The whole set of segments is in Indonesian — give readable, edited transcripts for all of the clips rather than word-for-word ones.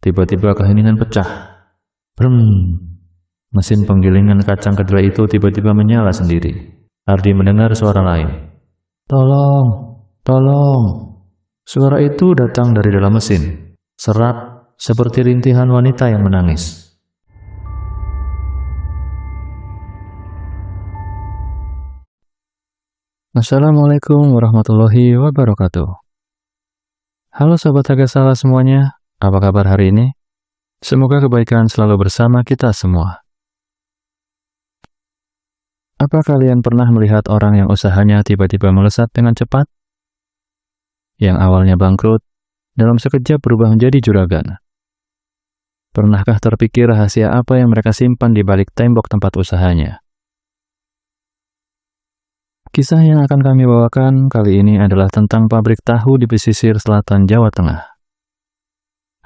Tiba-tiba keheningan pecah. Brem. Mesin penggilingan kacang kedelai itu tiba-tiba menyala sendiri. Ardi mendengar suara lain. Tolong, tolong. Suara itu datang dari dalam mesin. Serak, seperti rintihan wanita yang menangis. Assalamualaikum warahmatullahi wabarakatuh. Halo Sobat Hagasala semuanya, apa kabar hari ini? Semoga kebaikan selalu bersama kita semua. Apa kalian pernah melihat orang yang usahanya tiba-tiba melesat dengan cepat? Yang awalnya bangkrut, dalam sekejap berubah menjadi juragan. Pernahkah terpikir rahasia apa yang mereka simpan di balik tembok tempat usahanya? Kisah yang akan kami bawakan kali ini adalah tentang pabrik tahu di pesisir selatan Jawa Tengah.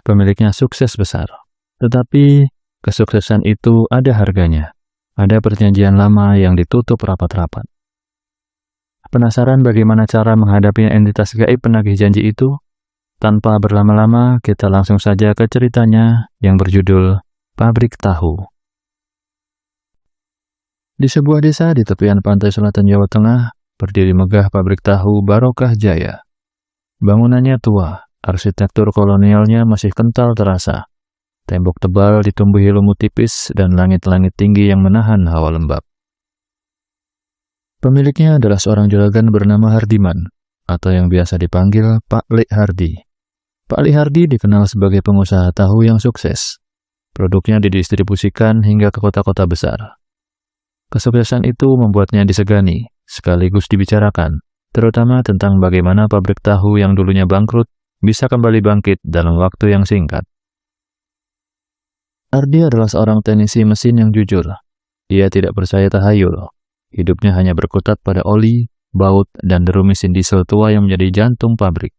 Pemiliknya sukses besar, tetapi kesuksesan itu ada harganya. Ada perjanjian lama yang ditutup rapat-rapat. Penasaran bagaimana cara menghadapi entitas gaib penagih janji itu? Tanpa berlama-lama, kita langsung saja ke ceritanya yang berjudul Pabrik Tahu. Di sebuah desa di tepian pantai selatan Jawa Tengah, berdiri megah pabrik tahu Barokah Jaya. Bangunannya tua, arsitektur kolonialnya masih kental terasa. Tembok tebal ditumbuhi lumut tipis dan langit-langit tinggi yang menahan hawa lembab. Pemiliknya adalah seorang juragan bernama Hardiman, atau yang biasa dipanggil Pak Lik Hardi. Pak Lik Hardi dikenal sebagai pengusaha tahu yang sukses. Produknya didistribusikan hingga ke kota-kota besar. Kesuksesan itu membuatnya disegani, sekaligus dibicarakan, terutama tentang bagaimana pabrik tahu yang dulunya bangkrut bisa kembali bangkit dalam waktu yang singkat. Ardi adalah seorang teknisi mesin yang jujur. Ia tidak percaya tahayul. Hidupnya hanya berkutat pada oli, baut, dan deru mesin diesel tua yang menjadi jantung pabrik.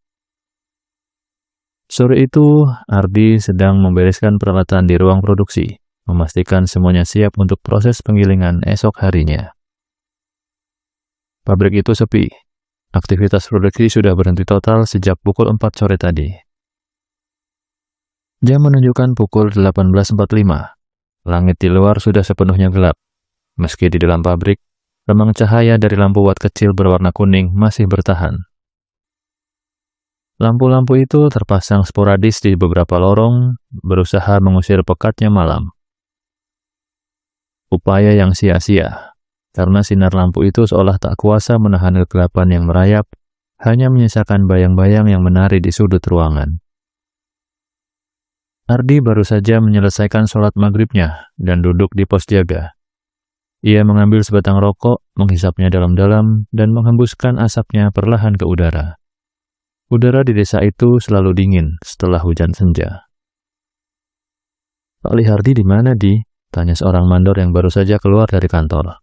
Sore itu, Ardi sedang membereskan peralatan di ruang produksi, memastikan semuanya siap untuk proses penggilingan esok harinya. Pabrik itu sepi. Aktivitas produksi sudah berhenti total sejak pukul 4 sore tadi. Jam menunjukkan pukul 18.45. Langit di luar sudah sepenuhnya gelap. Meski di dalam pabrik, remang cahaya dari lampu watt kecil berwarna kuning masih bertahan. Lampu-lampu itu terpasang sporadis di beberapa lorong, berusaha mengusir pekatnya malam. Upaya yang sia-sia, karena sinar lampu itu seolah tak kuasa menahan kegelapan yang merayap, hanya menyisakan bayang-bayang yang menari di sudut ruangan. Ardi baru saja menyelesaikan sholat maghribnya dan duduk di pos jaga. Ia mengambil sebatang rokok, menghisapnya dalam-dalam, dan menghembuskan asapnya perlahan ke udara. Udara di desa itu selalu dingin setelah hujan senja. Pak Lik Hardi di mana, Di? Tanya seorang mandor yang baru saja keluar dari kantor.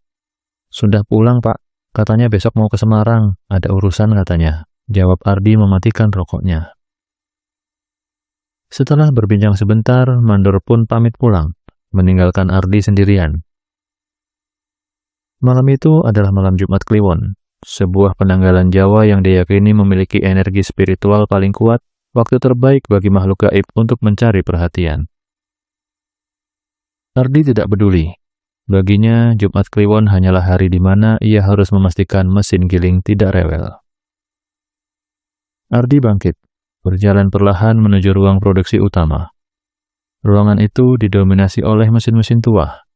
Sudah pulang, Pak. Katanya besok mau ke Semarang. Ada urusan katanya. Jawab Ardi mematikan rokoknya. Setelah berbincang sebentar, mandor pun pamit pulang, meninggalkan Ardi sendirian. Malam itu adalah malam Jumat Kliwon, sebuah penanggalan Jawa yang diyakini memiliki energi spiritual paling kuat, waktu terbaik bagi makhluk gaib untuk mencari perhatian. Ardi tidak peduli. Baginya, Jumat Kliwon hanyalah hari di mana ia harus memastikan mesin giling tidak rewel. Ardi bangkit, berjalan perlahan menuju ruang produksi utama. Ruangan itu didominasi oleh mesin-mesin tua.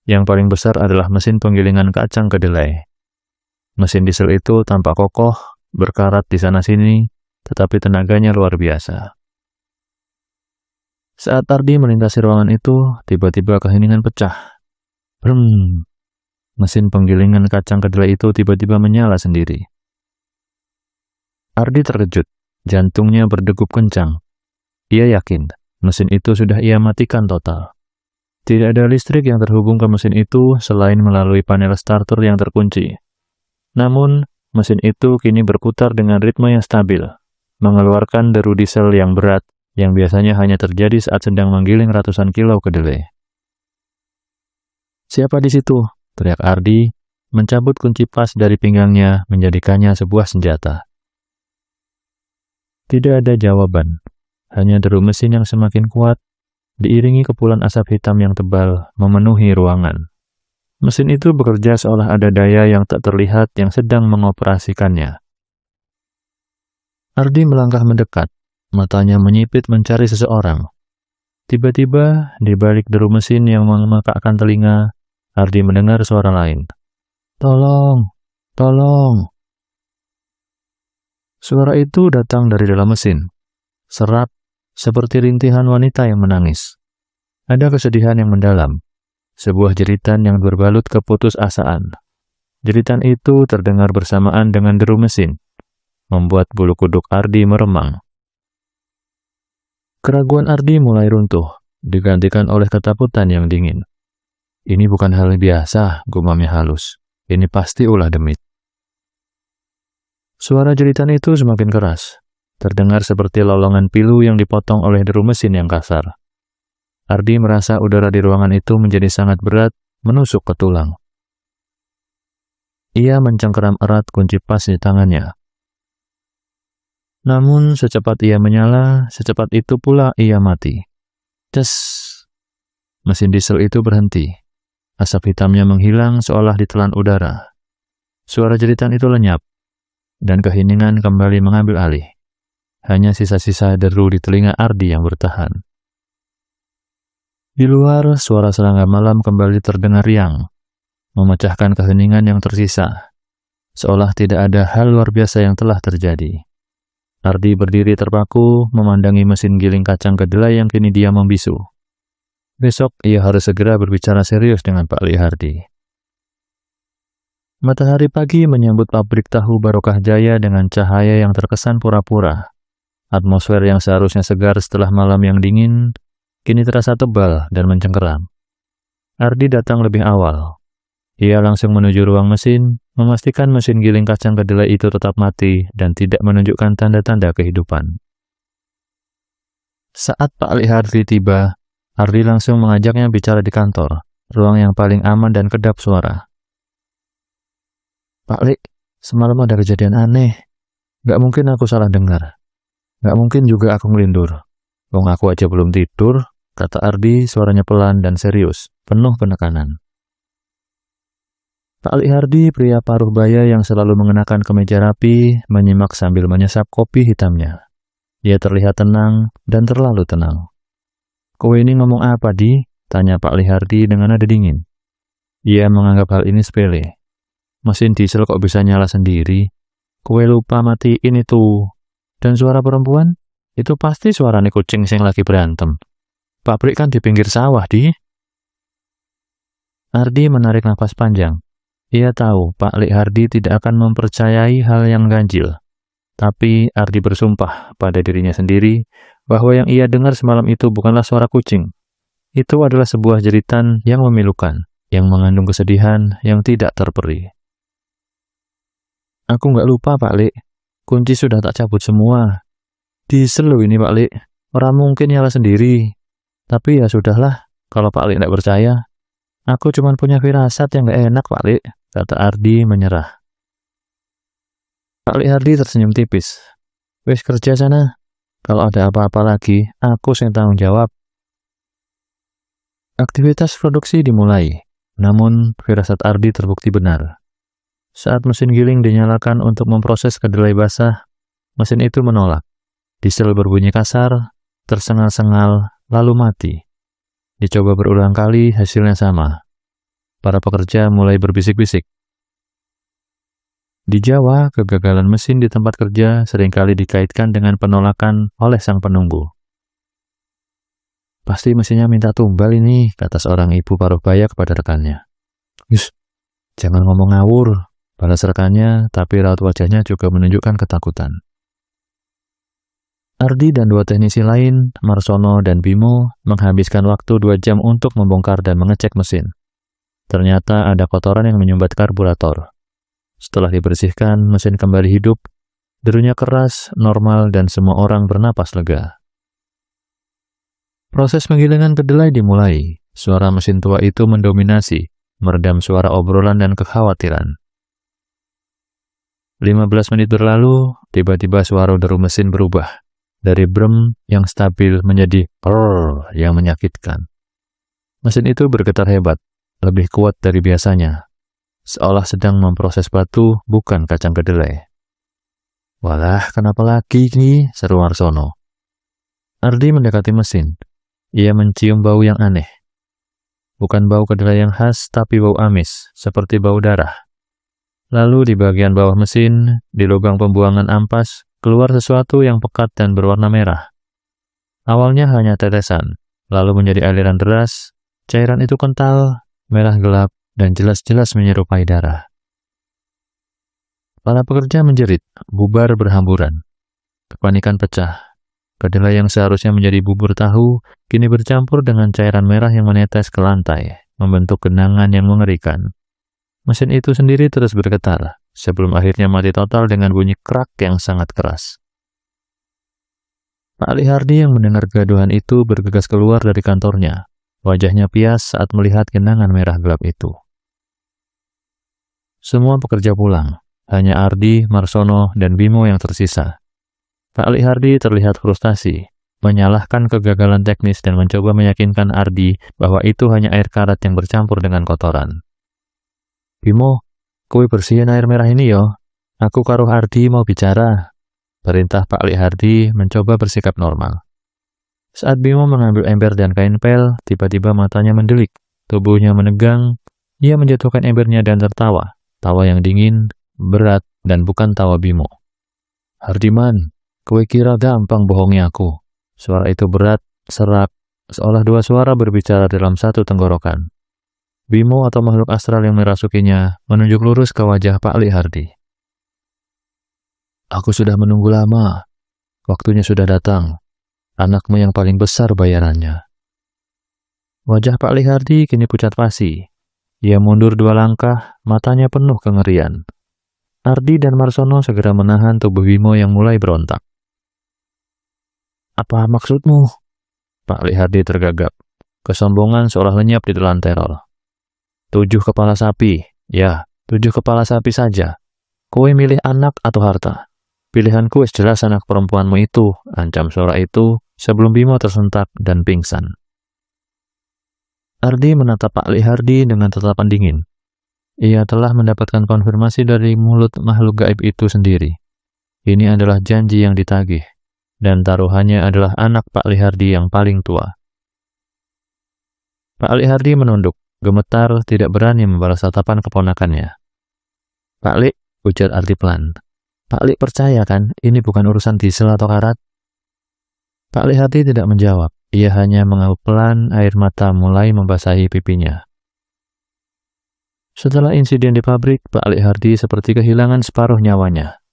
Yang paling besar adalah mesin penggilingan kacang kedelai. Mesin diesel itu tampak kokoh, berkarat di sana-sini, tetapi tenaganya luar biasa. Saat Ardi melintasi ruangan itu, tiba-tiba keheningan pecah. Brem. Mesin penggilingan kacang kedelai itu tiba-tiba menyala sendiri. Ardi terkejut. Jantungnya berdegup kencang. Ia yakin mesin itu sudah ia matikan total. Tidak ada listrik yang terhubung ke mesin itu selain melalui panel starter yang terkunci. Namun, mesin itu kini berputar dengan ritme yang stabil, mengeluarkan deru diesel yang berat yang biasanya hanya terjadi saat sedang menggiling ratusan kilo kedelai. "Siapa di situ?" teriak Ardi, mencabut kunci pas dari pinggangnya menjadikannya sebuah senjata. Tidak ada jawaban. hanya deru mesin yang semakin kuat, diiringi kepulan asap hitam yang tebal memenuhi ruangan. Mesin itu bekerja seolah ada daya yang tak terlihat yang sedang mengoperasikannya. Ardi melangkah mendekat, matanya menyipit mencari seseorang. Tiba-tiba, di balik deru mesin yang memekakkan telinga, Ardi mendengar suara lain. "Tolong! Tolong!" Suara itu datang dari dalam mesin. Serak, seperti rintihan wanita yang menangis. Ada kesedihan yang mendalam. Sebuah jeritan yang berbalut keputusasaan. Jeritan itu terdengar bersamaan dengan deru mesin, membuat bulu kuduk Ardi meremang. Keraguan Ardi mulai runtuh, digantikan oleh ketakutan yang dingin. Ini bukan hal biasa, gumamnya halus. Ini pasti ulah demit. Suara jeritan itu semakin keras, terdengar seperti lolongan pilu yang dipotong oleh deru mesin yang kasar. Ardi merasa udara di ruangan itu menjadi sangat berat, menusuk ke tulang. Ia mencengkeram erat kunci pas di tangannya. Namun secepat ia menyala, secepat itu pula ia mati. Ces! Mesin diesel itu berhenti. Asap hitamnya menghilang seolah ditelan udara. Suara jeritan itu lenyap, dan keheningan kembali mengambil alih. Hanya sisa-sisa deru di telinga Ardi yang bertahan. Di luar, suara serangga malam kembali terdengar riang, memecahkan keheningan yang tersisa, seolah tidak ada hal luar biasa yang telah terjadi. Ardi berdiri terpaku, memandangi mesin giling kacang kedelai yang kini diam membisu. Besok, ia harus segera berbicara serius dengan Pak Lihardi. Matahari pagi menyambut pabrik tahu Barokah Jaya dengan cahaya yang terkesan pura-pura. Atmosfer yang seharusnya segar setelah malam yang dingin, kini terasa tebal dan mencengkeram. Ardi datang lebih awal. Ia langsung menuju ruang mesin, memastikan mesin giling kacang kedelai itu tetap mati dan tidak menunjukkan tanda-tanda kehidupan. Saat Pak Lihardi tiba, Ardi langsung mengajaknya bicara di kantor, ruang yang paling aman dan kedap suara. "Pak Li, semalam ada kejadian aneh. Gak mungkin aku salah dengar. Gak mungkin juga aku ngelindur. Wong aku aja belum tidur," kata Ardi, suaranya pelan dan serius, penuh penekanan. Pak Lihardi, pria paruh baya yang selalu mengenakan kemeja rapi, menyimak sambil menyesap kopi hitamnya. Dia terlihat tenang dan terlalu tenang. "Kowe ini ngomong apa, Di?" tanya Pak Lihardi dengan nada dingin. Ia menganggap hal ini sepele. Mesin diesel kok bisa nyala sendiri? Kowe lupa matiin itu. Dan suara perempuan? Itu pasti suarane kucing sing lagi berantem. Pabrik kan di pinggir sawah, Di. Ardi menarik nafas panjang. Ia tahu Pak Lihardi tidak akan mempercayai hal yang ganjil. Tapi Ardi bersumpah pada dirinya sendiri bahwa yang ia dengar semalam itu bukanlah suara kucing. Itu adalah sebuah jeritan yang memilukan, yang mengandung kesedihan yang tidak terperi. "Aku nggak lupa, Pak Li. Kunci sudah tak cabut semua. Diesel loh ini, Pak Li. Orang mungkin nyala sendiri. Tapi ya sudahlah, kalau Pak Li nggak percaya. Aku cuma punya firasat yang nggak enak, Pak Li," kata Ardi menyerah. Pak Lihardi tersenyum tipis. "Wis kerja sana. Kalau ada apa-apa lagi, aku yang tanggung jawab." Aktivitas produksi dimulai, namun firasat Ardi terbukti benar. Saat mesin giling dinyalakan untuk memproses kedelai basah, mesin itu menolak. Diesel berbunyi kasar, tersengal-sengal, lalu mati. Dicoba berulang kali, hasilnya sama. Para pekerja mulai berbisik-bisik. Di Jawa, kegagalan mesin di tempat kerja seringkali dikaitkan dengan penolakan oleh sang penunggu. "Pasti mesinnya minta tumbal ini," kata seorang ibu paruh baya kepada rekannya. "Yus, jangan ngomong ngawur," balas rekannya, tapi raut wajahnya juga menunjukkan ketakutan. Ardi dan dua teknisi lain, Marsono dan Bimo, menghabiskan waktu 2 jam untuk membongkar dan mengecek mesin. Ternyata ada kotoran yang menyumbat karburator. Setelah dibersihkan, mesin kembali hidup, derunya keras, normal, dan semua orang bernapas lega. Proses penggilingan kedelai dimulai. Suara mesin tua itu mendominasi, meredam suara obrolan dan kekhawatiran. 15 menit berlalu, tiba-tiba suara deru mesin berubah. dari brem yang stabil menjadi "rrrr" yang menyakitkan. Mesin itu bergetar hebat, lebih kuat dari biasanya, seolah sedang memproses batu, bukan kacang kedelai. "Walah, kenapa lagi nih?" seru Marsono. Ardi mendekati mesin. Ia mencium bau yang aneh. Bukan bau kedelai yang khas, tapi bau amis, seperti bau darah. Lalu di bagian bawah mesin, di lubang pembuangan ampas, keluar sesuatu yang pekat dan berwarna merah. Awalnya hanya tetesan, lalu menjadi aliran deras. Cairan itu kental, merah gelap, dan jelas-jelas menyerupai darah. Para pekerja menjerit, bubar berhamburan. Kepanikan pecah. Kedelai yang seharusnya menjadi bubur tahu, kini bercampur dengan cairan merah yang menetes ke lantai, membentuk genangan yang mengerikan. Mesin itu sendiri terus bergetar, sebelum akhirnya mati total dengan bunyi krak yang sangat keras. Pak Ali Hardi yang mendengar kegaduhan itu bergegas keluar dari kantornya. Wajahnya pias saat melihat genangan merah gelap itu. Semua pekerja pulang, hanya Ardi, Marsono, dan Bimo yang tersisa. Pak Ali Hardi terlihat frustasi, menyalahkan kegagalan teknis dan mencoba meyakinkan Ardi bahwa itu hanya air karat yang bercampur dengan kotoran. "Bimo, kowe bersihin air merah ini yo. Aku karo Ardi mau bicara." Perintah Pak Ali Hardi mencoba bersikap normal. Saat Bimo mengambil ember dan kain pel, tiba-tiba matanya mendelik, tubuhnya menegang, ia menjatuhkan embernya dan tertawa. Tawa yang dingin, berat, dan bukan tawa Bimo. "Hardiman, kowe kira gampang bohongi aku?" Suara itu berat, serak, seolah dua suara berbicara dalam satu tenggorokan. Bimo atau makhluk astral yang merasukinya menunjuk lurus ke wajah Pak Ali Hardi. "Aku sudah menunggu lama. Waktunya sudah datang. Anakmu yang paling besar bayarannya." Wajah Pak Ali Hardi kini pucat pasi. Ia mundur 2 langkah, matanya penuh kengerian. Ardi dan Marsono segera menahan tubuh Bimo yang mulai berontak. "Apa maksudmu?" Pak Ali Hardi tergagap. Kesombongan seolah lenyap di telan teror. 7 kepala sapi. Ya, 7 kepala sapi saja. Kowe milih anak atau harta? Pilihanku wis jelas anak perempuanmu itu, ancam suara itu sebelum Bimo tersentak dan pingsan. Ardi menatap Pak Ali Hardi dengan tatapan dingin. Ia telah mendapatkan konfirmasi dari mulut makhluk gaib itu sendiri. Ini adalah janji yang ditagih, dan taruhannya adalah anak Pak Ali Hardi yang paling tua. Pak Ali Hardi menunduk, gemetar, tidak berani membalas tatapan keponakannya. "Pak Ali," ujar Ardi pelan. "Pak Ali percaya kan ini bukan urusan diesel atau karat?" Pak Ali Hardi tidak menjawab. Ia hanya mengauk pelan, air mata mulai membasahi pipinya. Setelah insiden di pabrik, Pak Ali Hardi seperti kehilangan separuh nyawanya.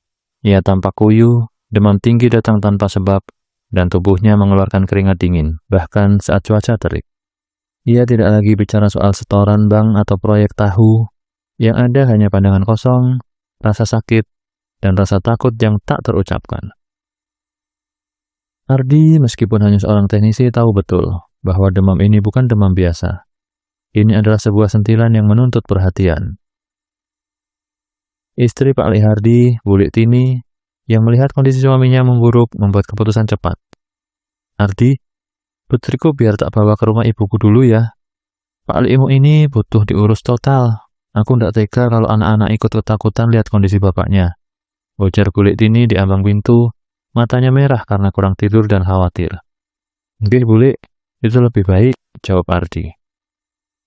Ia tampak kuyu, demam tinggi datang tanpa sebab, dan tubuhnya mengeluarkan keringat dingin, bahkan saat cuaca terik. Ia tidak lagi bicara soal setoran bank atau proyek tahu. Yang ada hanya pandangan kosong, rasa sakit, dan rasa takut yang tak terucapkan. Ardi, meskipun hanya seorang teknisi, tahu betul bahwa demam ini bukan demam biasa. Ini adalah sebuah sentilan yang menuntut perhatian. Istri Pak Ali Hardi, Bu Tini, yang melihat kondisi suaminya memburuk, membuat keputusan cepat. "Ardi, putriku biar tak bawa ke rumah ibuku dulu ya. Pak Alimu ini butuh diurus total. Aku ndak tega kalau anak-anak ikut ketakutan lihat kondisi bapaknya," ujar Bu Tini di ambang pintu. Matanya merah karena kurang tidur dan khawatir. "Nggih, Bule, itu lebih baik," jawab Ardi.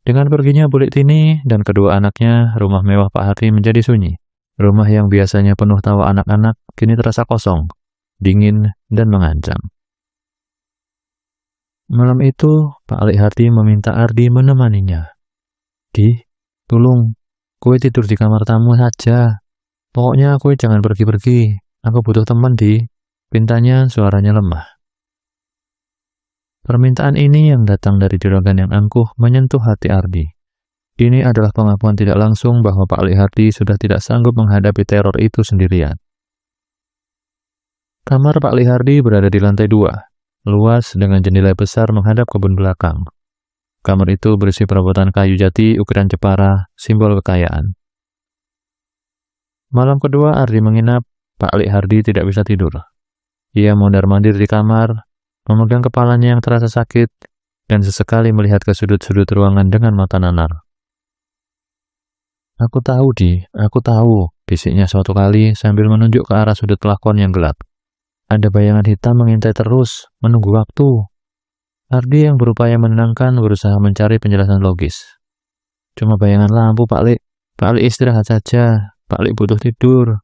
Dengan perginya Bu Tini dan kedua anaknya, rumah mewah Pak Hardi menjadi sunyi. Rumah yang biasanya penuh tawa anak-anak, kini terasa kosong, dingin, dan mengancam. Malam itu, Pak Ali Hardi meminta Ardi menemaninya. "Di, tolong, kowe tidur di kamar tamu saja. Pokoknya kowe jangan pergi-pergi. Aku butuh teman, Di," pintanya suaranya lemah. Permintaan ini yang datang dari juragan yang angkuh menyentuh hati Ardi. Ini adalah pengakuan tidak langsung bahwa Pak Ali Hardi sudah tidak sanggup menghadapi teror itu sendirian. Kamar Pak Ali Hardi berada di lantai 2, luas dengan jendela besar menghadap kebun belakang. Kamar itu berisi perabotan kayu jati ukiran Jepara, simbol kekayaan. Malam kedua Ardi menginap, Pak Ali Hardi tidak bisa tidur. Ia mondar-mandir di kamar, memegang kepalanya yang terasa sakit, dan sesekali melihat ke sudut-sudut ruangan dengan mata nanar. Aku tahu, aku tahu, bisiknya suatu kali sambil menunjuk ke arah sudut plafon yang gelap. Ada bayangan hitam mengintai terus, menunggu waktu. Ardi yang berupaya menenangkan berusaha mencari penjelasan logis. Cuma bayangan lampu, Pak Lik. Pak Lik istirahat saja. Pak Lik butuh tidur.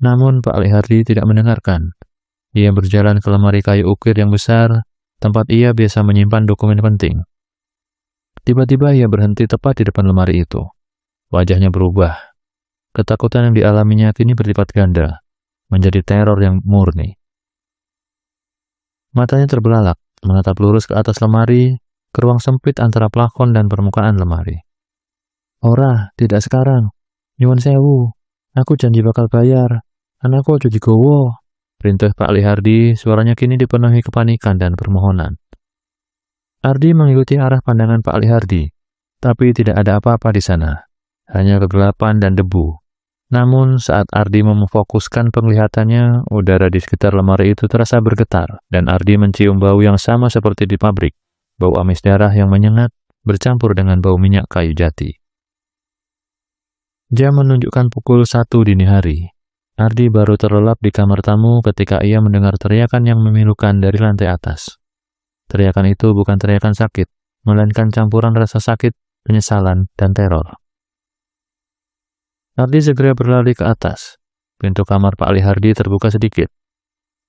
Namun Pak Lik Hardi tidak mendengarkan. Ia berjalan ke lemari kayu ukir yang besar, tempat ia biasa menyimpan dokumen penting. Tiba-tiba ia berhenti tepat di depan lemari itu. Wajahnya berubah. Ketakutan yang dialaminya kini berlipat ganda, menjadi teror yang murni. Matanya terbelalak, menatap lurus ke atas lemari, ke ruang sempit antara plafon dan permukaan lemari. Ora, tidak sekarang. Nyuwun sewu. Aku janji bakal bayar. Anakku aja digowo. Perintah Pak Lik Hardi, suaranya kini dipenuhi kepanikan dan permohonan. Ardi mengikuti arah pandangan Pak Lik Hardi, tapi tidak ada apa-apa di sana. Hanya kegelapan dan debu. Namun saat Ardi memfokuskan penglihatannya, udara di sekitar lemari itu terasa bergetar, dan Ardi mencium bau yang sama seperti di pabrik. Bau amis darah yang menyengat, bercampur dengan bau minyak kayu jati. Jam menunjukkan pukul 1 dini hari. Ardi baru terlelap di kamar tamu ketika ia mendengar teriakan yang memilukan dari lantai atas. Teriakan itu bukan teriakan sakit, melainkan campuran rasa sakit, penyesalan, dan teror. Ardi segera berlari ke atas. Pintu kamar Pak Lik Hardi terbuka sedikit.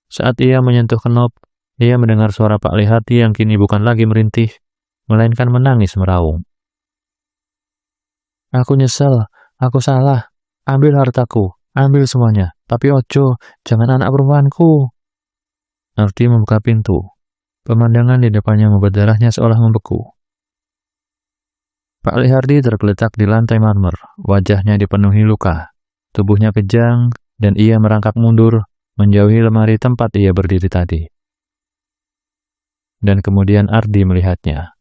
Saat ia menyentuh kenop, ia mendengar suara Pak Lik Hardi yang kini bukan lagi merintih, melainkan menangis meraung. Aku nyesel, aku salah. Ambil hartaku, ambil semuanya. Tapi ojo, jangan anak perempuanku. Ardi membuka pintu. Pemandangan di depannya membuat darahnya seolah membeku. Pak Lik Hardi tergeletak di lantai marmer, wajahnya dipenuhi luka, tubuhnya kejang, dan ia merangkak mundur, menjauhi lemari tempat ia berdiri tadi. Dan kemudian Ardi melihatnya.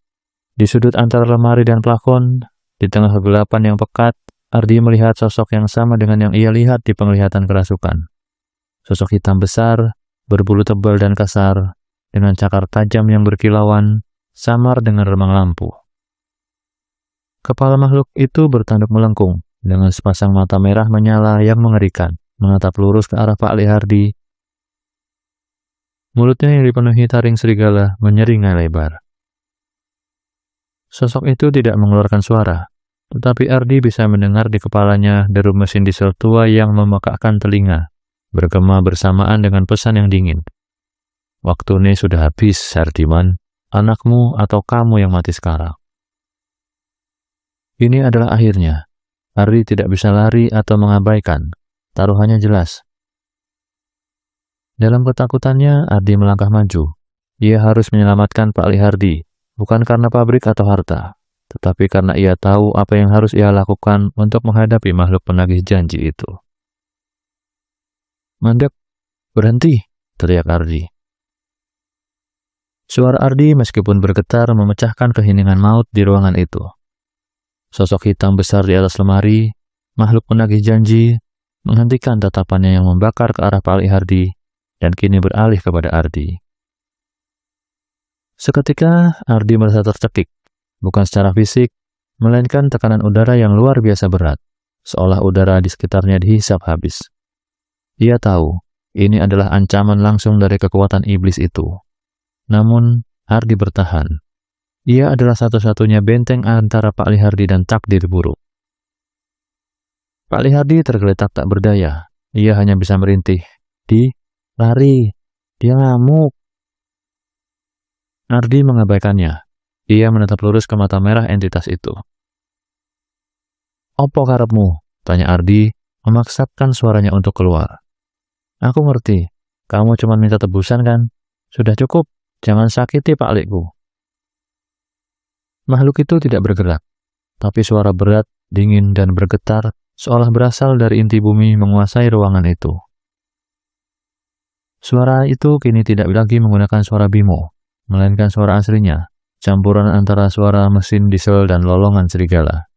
Di sudut antara lemari dan plafon, di tengah kegelapan yang pekat, Ardi melihat sosok yang sama dengan yang ia lihat di penglihatan kerasukan. Sosok hitam besar, berbulu tebal dan kasar, dengan cakar tajam yang berkilauan, samar dengan remang lampu. Kepala makhluk itu bertanduk melengkung, dengan sepasang mata merah menyala yang mengerikan, menatap lurus ke arah Pak Lik Hardi. Mulutnya yang dipenuhi taring serigala menyeringai lebar. Sosok itu tidak mengeluarkan suara, tetapi Ardi bisa mendengar di kepalanya deru mesin diesel tua yang memekakkan telinga, bergema bersamaan dengan pesan yang dingin. Waktu ini sudah habis, Hardiman. Anakmu atau kamu yang mati sekarang. Ini adalah akhirnya. Ardi tidak bisa lari atau mengabaikan. Taruhannya jelas. Dalam ketakutannya, Ardi melangkah maju. Ia harus menyelamatkan Pak Lik Hardi, bukan karena pabrik atau harta, tetapi karena ia tahu apa yang harus ia lakukan untuk menghadapi makhluk penagih janji itu. Mandek, berhenti, teriak Ardi. Suara Ardi meskipun bergetar memecahkan keheningan maut di ruangan itu. Sosok hitam besar di atas lemari, makhluk penagih janji, menghentikan tatapannya yang membakar ke arah Pak Lik Hardi, dan kini beralih kepada Ardi. Seketika, Ardi merasa tercekik, bukan secara fisik, melainkan tekanan udara yang luar biasa berat, seolah udara di sekitarnya dihisap habis. Ia tahu, ini adalah ancaman langsung dari kekuatan iblis itu. Namun, Ardi bertahan. Ia adalah satu-satunya benteng antara Pak Lik Hardi dan takdir buruk. Pak Lik Hardi tergeletak tak berdaya. Ia hanya bisa merintih. Lari. Dia ngamuk. Ardi mengabaikannya. Ia menatap lurus ke mata merah entitas itu. Opo karepmu? Tanya Ardi, memaksakan suaranya untuk keluar. Aku ngerti. Kamu cuma minta tebusan kan? Sudah cukup. Jangan sakiti Pak Likku. Makhluk itu tidak bergerak, tapi suara berat, dingin, dan bergetar seolah berasal dari inti bumi menguasai ruangan itu. Suara itu kini tidak lagi menggunakan suara Bimo, melainkan suara aslinya, campuran antara suara mesin diesel dan lolongan serigala.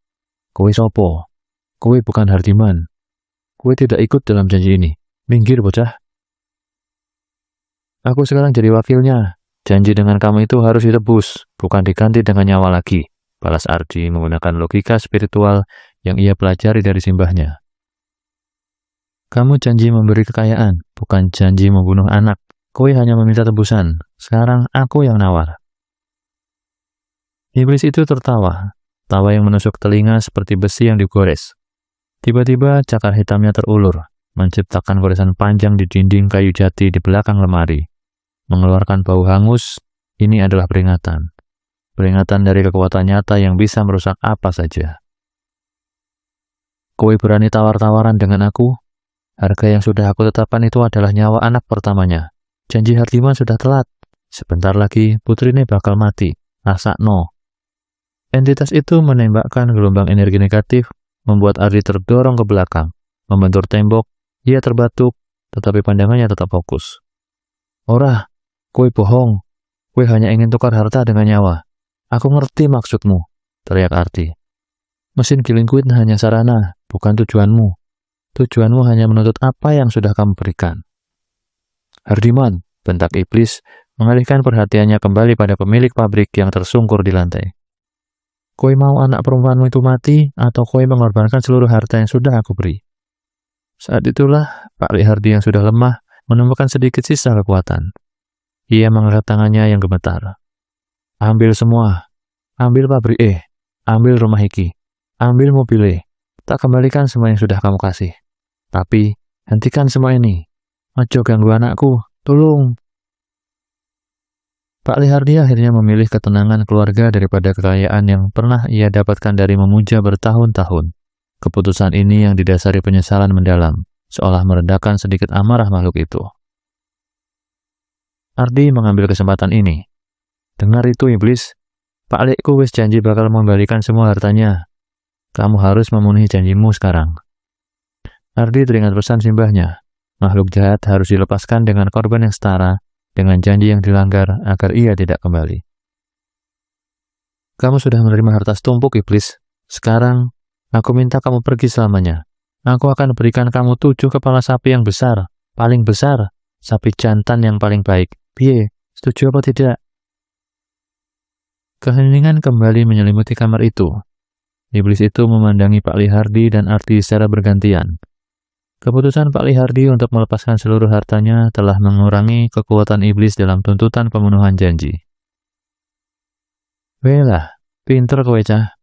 Kowe sopo? Kowe bukan Hardiman. Kowe tidak ikut dalam janji ini. Minggir, bocah. Aku sekarang jadi wakilnya. Janji dengan kamu itu harus ditebus, bukan diganti dengan nyawa lagi. Balas Ardi menggunakan logika spiritual yang ia pelajari dari simbahnya. Kamu janji memberi kekayaan, bukan janji membunuh anak. Kowe hanya meminta tebusan. Sekarang aku yang nawar. Iblis itu tertawa. Tawa yang menusuk telinga seperti besi yang digores. Tiba-tiba cakar hitamnya terulur, menciptakan goresan panjang di dinding kayu jati di belakang lemari. Mengeluarkan bau hangus, ini adalah peringatan. Peringatan dari kekuatan nyata yang bisa merusak apa saja. Kowe berani tawar-tawaran dengan aku? Harga yang sudah aku tetapkan itu adalah nyawa anak pertamanya. Janji Hardiman sudah telat. Sebentar lagi putrinya bakal mati. Rasakno. Entitas itu menembakkan gelombang energi negatif, membuat Ardi terdorong ke belakang. Membentur tembok, ia terbatuk, tetapi pandangannya tetap fokus. Ora, kowe bohong. Kowe hanya ingin tukar harta dengan nyawa. Aku ngerti maksudmu, teriak Ardi. Mesin giling kuit hanya sarana, bukan tujuanmu. Tujuanmu hanya menuntut apa yang sudah kamu berikan. Hardiman, bentak iblis, mengalihkan perhatiannya kembali pada pemilik pabrik yang tersungkur di lantai. Kowe mau anak perempuanmu itu mati, atau kowe mengorbankan seluruh harta yang sudah aku beri? Saat itulah, Pak Hardi yang sudah lemah, menemukan sedikit sisa kekuatan. Ia mengangkat tangannya yang gemetar. Ambil semua. Ambil pabrik ambil rumah iki. Ambil mobil Tak kembalikan semua yang sudah kamu kasih. Tapi, hentikan semua ini. Ojo ganggu anakku. Tolong. Pak Hardi akhirnya memilih ketenangan keluarga daripada kekayaan yang pernah ia dapatkan dari memuja bertahun-tahun. Keputusan ini yang didasari penyesalan mendalam, seolah meredakan sedikit amarah makhluk itu. Ardi mengambil kesempatan ini. Dengar itu iblis, Pak Lekku wis janji bakal membalikan semua hartanya. Kamu harus memenuhi janjimu sekarang. Ardi teringat pesan simbahnya. Makhluk jahat harus dilepaskan dengan korban yang setara, dengan janji yang dilanggar agar ia tidak kembali. Kamu sudah menerima harta setumpuk iblis. Sekarang, aku minta kamu pergi selamanya. Aku akan berikan kamu 7 kepala sapi yang besar, paling besar, sapi jantan yang paling baik. Piye, setuju apa tidak? Keheningan kembali menyelimuti kamar itu. Iblis itu memandangi Pak Hardi dan Ardi secara bergantian. Keputusan Pak Hardi untuk melepaskan seluruh hartanya telah mengurangi kekuatan iblis dalam tuntutan pemenuhan janji. Welah, pinter kowe cah.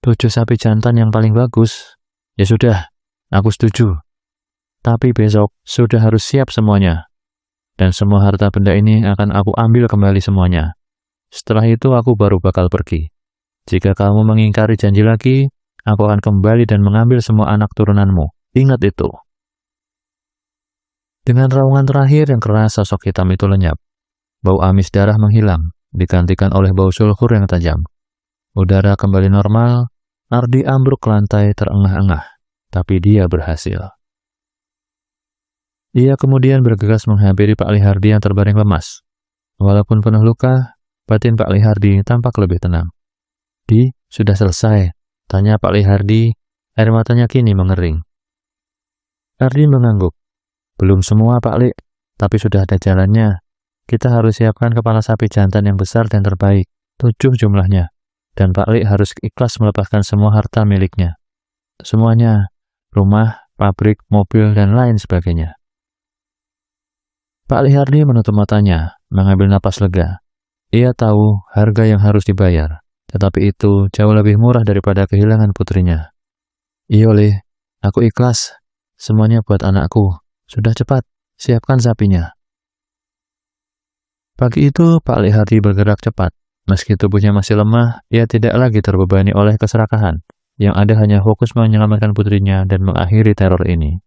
7 sapi jantan yang paling bagus. Ya sudah, aku setuju. Tapi besok sudah harus siap semuanya. Dan semua harta benda ini akan aku ambil kembali semuanya. Setelah itu aku baru bakal pergi. Jika kamu mengingkari janji lagi, aku akan kembali dan mengambil semua anak turunanmu. Ingat itu. Dengan raungan terakhir yang keras, sosok hitam itu lenyap. Bau amis darah menghilang, digantikan oleh bau sulfur yang tajam. Udara kembali normal, Ardi ambruk ke lantai terengah-engah, tapi dia berhasil. Ia kemudian bergegas menghampiri Pak Hardi yang terbaring lemas. Walaupun penuh luka, batin Pak Hardi tampak lebih tenang. Sudah selesai? Tanya Pak Hardi, air matanya kini mengering. Ardi mengangguk. Belum semua Pak Li, tapi sudah ada jalannya. Kita harus siapkan kepala sapi jantan yang besar dan terbaik, 7 jumlahnya. Dan Pak Li harus ikhlas melepaskan semua harta miliknya. Semuanya, rumah, pabrik, mobil, dan lain sebagainya. Pak Hardi menutup matanya, mengambil napas lega. Ia tahu harga yang harus dibayar, tetapi itu jauh lebih murah daripada kehilangan putrinya. Iya, Li, aku ikhlas. Semuanya buat anakku. Sudah cepat, siapkan sapinya. Pagi itu, Pak Hardi bergerak cepat. Meski tubuhnya masih lemah, ia tidak lagi terbebani oleh keserakahan. Yang ada hanya fokus menyelamatkan putrinya dan mengakhiri teror ini.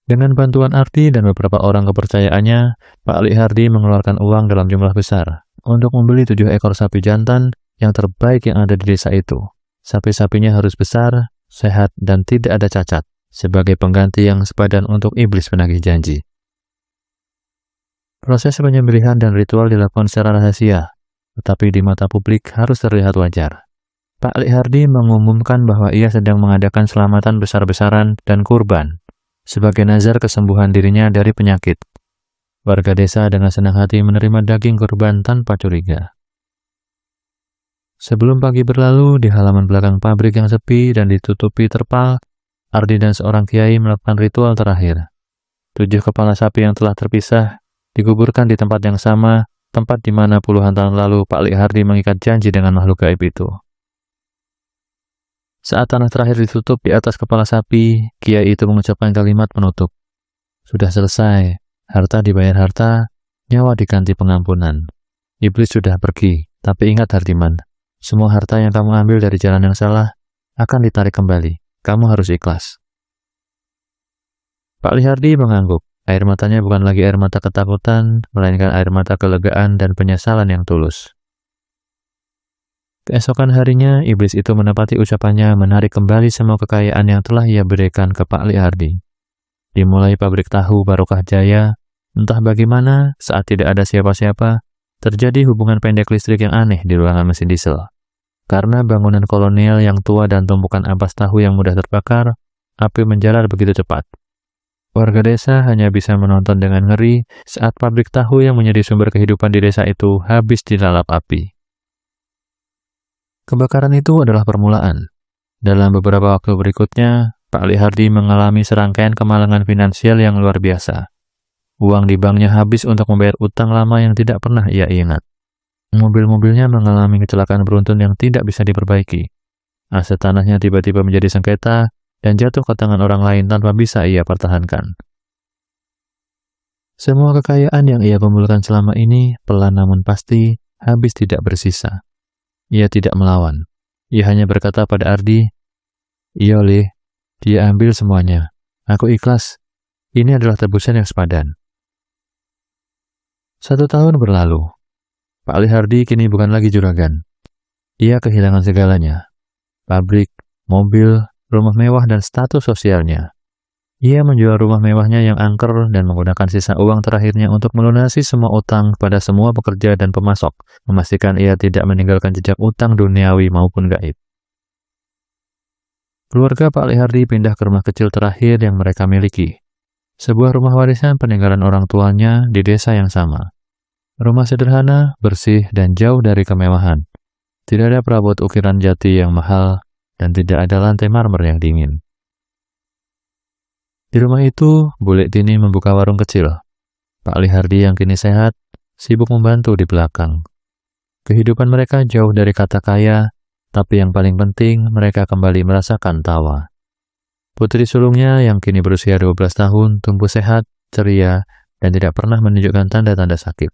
Dengan bantuan Ardi dan beberapa orang kepercayaannya, Pak Hardi mengeluarkan uang dalam jumlah besar untuk membeli 7 ekor sapi jantan yang terbaik yang ada di desa itu. Sapi-sapinya harus besar, sehat, dan tidak ada cacat, sebagai pengganti yang sepadan untuk iblis penagih janji. Proses penyembelihan dan ritual dilakukan secara rahasia, tetapi di mata publik harus terlihat wajar. Pak Hardi mengumumkan bahwa ia sedang mengadakan selamatan besar-besaran dan kurban, sebagai nazar kesembuhan dirinya dari penyakit. Warga desa dengan senang hati menerima daging kurban tanpa curiga. Sebelum pagi berlalu, di halaman belakang pabrik yang sepi dan ditutupi terpal, Ardi dan seorang kiai melakukan ritual terakhir. 7 kepala sapi yang telah terpisah dikuburkan di tempat yang sama, tempat di mana puluhan tahun lalu Pak Lik Hardi mengikat janji dengan makhluk gaib itu. Saat tanah terakhir ditutup di atas kepala sapi, kiai itu mengucapkan kalimat penutup. Sudah selesai. Harta dibayar harta, nyawa diganti pengampunan. Iblis sudah pergi, tapi ingat Hardiman, semua harta yang kamu ambil dari jalan yang salah akan ditarik kembali. Kamu harus ikhlas. Pak Lik Hardi mengangguk. Air matanya bukan lagi air mata ketakutan, melainkan air mata kelegaan dan penyesalan yang tulus. Keesokan harinya, iblis itu menepati ucapannya menarik kembali semua kekayaan yang telah ia berikan ke Pak Lik Hardi. Dimulai pabrik tahu Barokah Jaya. Entah bagaimana, saat tidak ada siapa-siapa, terjadi hubungan pendek listrik yang aneh di ruangan mesin diesel. Karena bangunan kolonial yang tua dan tumpukan ampas tahu yang mudah terbakar, api menjalar begitu cepat. Warga desa hanya bisa menonton dengan ngeri saat pabrik tahu yang menjadi sumber kehidupan di desa itu habis dilalap api. Kebakaran itu adalah permulaan. Dalam beberapa waktu berikutnya, Pak Lik Hardi mengalami serangkaian kemalangan finansial yang luar biasa. Uang di banknya habis untuk membayar utang lama yang tidak pernah ia ingat. Mobil-mobilnya mengalami kecelakaan beruntun yang tidak bisa diperbaiki. Aset tanahnya tiba-tiba menjadi sengketa dan jatuh ke tangan orang lain tanpa bisa ia pertahankan. Semua kekayaan yang ia kumpulkan selama ini pelan namun pasti habis tidak bersisa. Ia tidak melawan. Ia hanya berkata pada Ardi, "Iya, Lih, dia ambil semuanya. Aku ikhlas. Ini adalah tebusan yang sepadan." 1 tahun berlalu. Pak Lik Hardi kini bukan lagi juragan. Ia kehilangan segalanya. Pabrik, mobil, rumah mewah, dan status sosialnya. Ia menjual rumah mewahnya yang angker dan menggunakan sisa uang terakhirnya untuk melunasi semua utang pada semua pekerja dan pemasok, memastikan ia tidak meninggalkan jejak utang duniawi maupun gaib. Keluarga Pak Lik Hardi pindah ke rumah kecil terakhir yang mereka miliki. Sebuah rumah warisan peninggalan orang tuanya di desa yang sama. Rumah sederhana, bersih, dan jauh dari kemewahan. Tidak ada perabot ukiran jati yang mahal, dan tidak ada lantai marmer yang dingin. Di rumah itu, Bule Tini membuka warung kecil. Pak Lik Hardi yang kini sehat, sibuk membantu di belakang. Kehidupan mereka jauh dari kata kaya, tapi yang paling penting mereka kembali merasakan tawa. Putri sulungnya yang kini berusia 12 tahun tumbuh sehat, ceria, dan tidak pernah menunjukkan tanda-tanda sakit.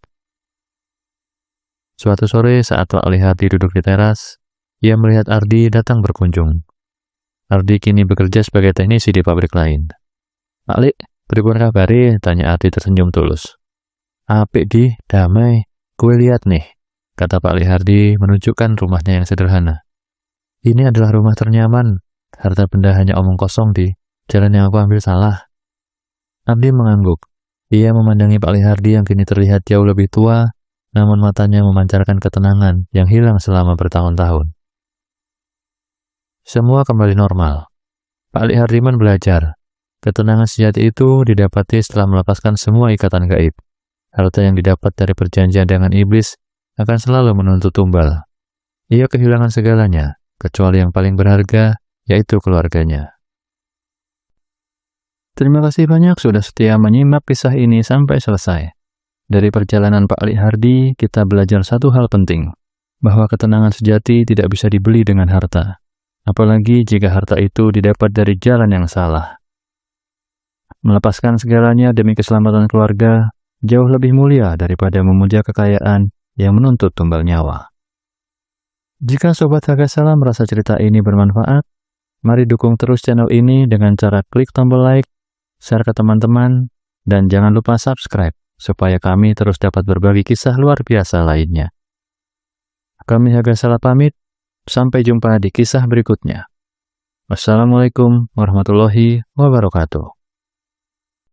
Suatu sore saat Pak Lik Hardi duduk di teras, ia melihat Ardi datang berkunjung. Ardi kini bekerja sebagai teknisi di pabrik lain. "Pak Lik, pripun kabare?" tanya Ardi tersenyum tulus. "Apik di, damai. Kue lihat nih," kata Pak Lik Hardi menunjukkan rumahnya yang sederhana. "Ini adalah rumah ternyaman. Harta benda hanya omong kosong di jalan yang aku ambil salah." Ardi mengangguk. Ia memandangi Pak Lik Hardi yang kini terlihat jauh lebih tua, namun matanya memancarkan ketenangan yang hilang selama bertahun-tahun. Semua kembali normal. Pak Lik Hardiman belajar. Ketenangan sejati itu didapati setelah melepaskan semua ikatan gaib. Harta yang didapat dari perjanjian dengan iblis akan selalu menuntut tumbal. Ia kehilangan segalanya, kecuali yang paling berharga, yaitu keluarganya. Terima kasih banyak sudah setia menyimak kisah ini sampai selesai. Dari perjalanan Pak Lik Hardi, kita belajar satu hal penting, bahwa ketenangan sejati tidak bisa dibeli dengan harta, apalagi jika harta itu didapat dari jalan yang salah. Melepaskan segalanya demi keselamatan keluarga jauh lebih mulia daripada memuja kekayaan yang menuntut tumbal nyawa. Jika Sobat Hagasala merasa cerita ini bermanfaat, mari dukung terus channel ini dengan cara klik tombol like, share ke teman-teman, dan jangan lupa subscribe supaya kami terus dapat berbagi kisah luar biasa lainnya. Kami Hagasala pamit, sampai jumpa di kisah berikutnya. Wassalamualaikum warahmatullahi wabarakatuh.